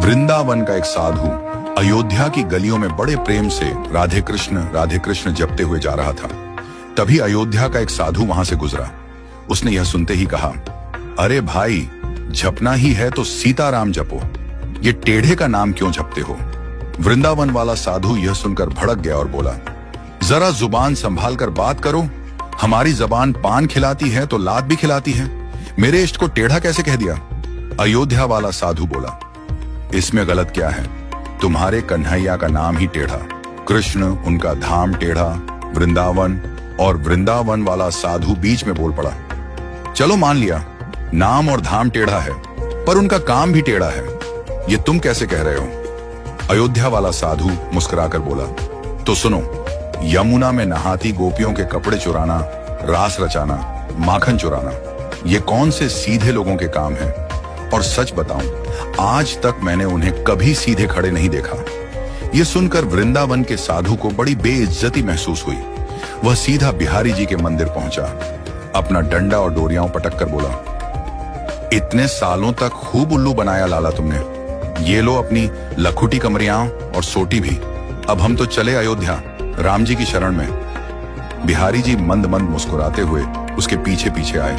वृंदावन का एक साधु अयोध्या की गलियों में बड़े प्रेम से राधे कृष्ण जपते हुए जा रहा था। तभी अयोध्या का एक साधु वहां से गुजरा। उसने यह सुनते ही कहा, अरे भाई, जपना ही है तो सीताराम जपो, ये टेढ़े का नाम क्यों जपते हो? वृंदावन वाला साधु यह सुनकर भड़क गया और बोला, जरा जुबान संभाल कर बात करो। हमारी जबान पान खिलाती है तो लात भी खिलाती है। मेरे इष्ट को टेढ़ा कैसे कह दिया? अयोध्या वाला साधु बोला, इसमें गलत क्या है? तुम्हारे कन्हैया का नाम ही टेढ़ा, कृष्ण उनका धाम टेढ़ा, वृंदावन। और वृंदावन वाला साधु बीच में बोल पड़ा, चलो मान लिया नाम और धाम टेढ़ा है, पर उनका काम भी टेढ़ा है, ये तुम कैसे कह रहे हो? अयोध्या वाला साधु मुस्कुराकर बोला, तो सुनो, यमुना में नहाती गोपियों के कपड़े चुराना, रास रचाना, माखन चुराना, ये कौन से सीधे लोगों के काम है? और सच बताऊं, आज तक मैंने उन्हें कभी सीधे खड़े नहीं देखा। ये सुनकर वृंदावन के साधु को बड़ी बेइज्जती महसूस हुई। वह सीधा बिहारी जी के मंदिर पहुंचा, अपना डंडा और डोरियां पटक कर बोला, इतने सालों तक खूब उल्लू बनाया लाला तुमने, ये लो अपनी लखुटी कमरियां और सोटी भी। अब हम तो चले अयोध्या, राम जी की शरण में। बिहारी जी मंद मंद मुस्कुराते हुए उसके पीछे पीछे आए,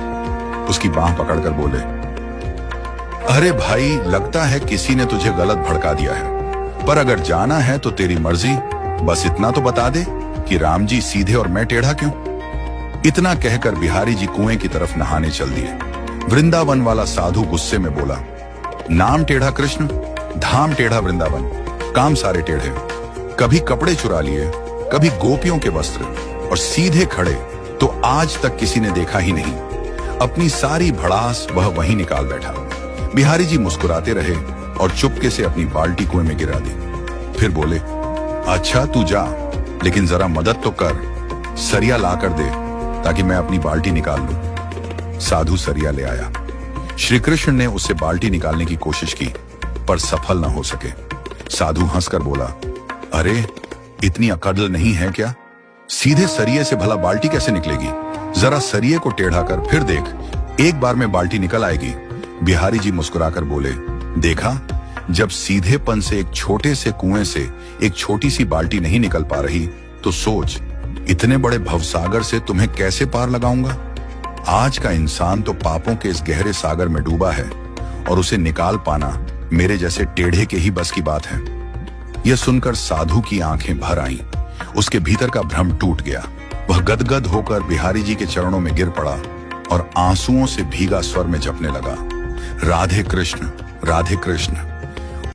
उसकी बांह पकड़कर बोले, अरे भाई, लगता है किसी ने तुझे गलत भड़का दिया है, पर अगर जाना है तो तेरी मर्जी, बस इतना तो बता दे कि राम जी सीधे और मैं टेढ़ा क्यों? इतना कहकर बिहारी जी कुएं की तरफ नहाने चल दिए। वृंदावन वाला साधु गुस्से में बोला, नाम टेढ़ा कृष्ण, धाम टेढ़ा वृंदावन, काम सारे टेढ़े। कभी कपड़े चुरा लिए, कभी गोपियों के वस्त्र, और सीधे खड़े तो आज तक किसी ने देखा ही नहीं। अपनी सारी भड़ास वह वहीं निकाल बैठा। बिहारी जी मुस्कुराते रहे और चुपके से अपनी बाल्टी कुएं में गिरा दी। फिर बोले, अच्छा तू जा, लेकिन जरा मदद तो कर, सरिया ला कर दे ताकि मैं अपनी बाल्टी निकाल लूं। साधु सरिया ले आया। श्री कृष्ण ने उससे बाल्टी निकालने की कोशिश की, पर सफल न हो सके। साधु हंसकर बोला, अरे इतनी अकड़ नहीं है क्या? सीधे सरिये से भला बाल्टी कैसे निकलेगी? जरा सरिये को टेढ़ा कर फिर देख, एक बार में बाल्टी निकल आएगी। बिहारी जी मुस्कुराकर बोले, देखा, जब सीधेपन से एक छोटे से कुएं से एक छोटी सी बाल्टी नहीं निकल पा रही, तो सोच, इतने बड़े भवसागर से तुम्हें कैसे पार लगाऊंगा? आज का इंसान तो पापों के इस गहरे सागर में डूबा है, और उसे निकाल पाना मेरे जैसे टेढ़े के ही बस की बात है। यह सुनकर साधु की आंखें भर आईं। उसके भीतर का भ्रम टूट गया। वह गदगद होकर बिहारी जी के चरणों में गिर पड़ा और आंसुओं से भीगा स्वर में जपने लगा, राधे कृष्ण, राधे कृष्ण।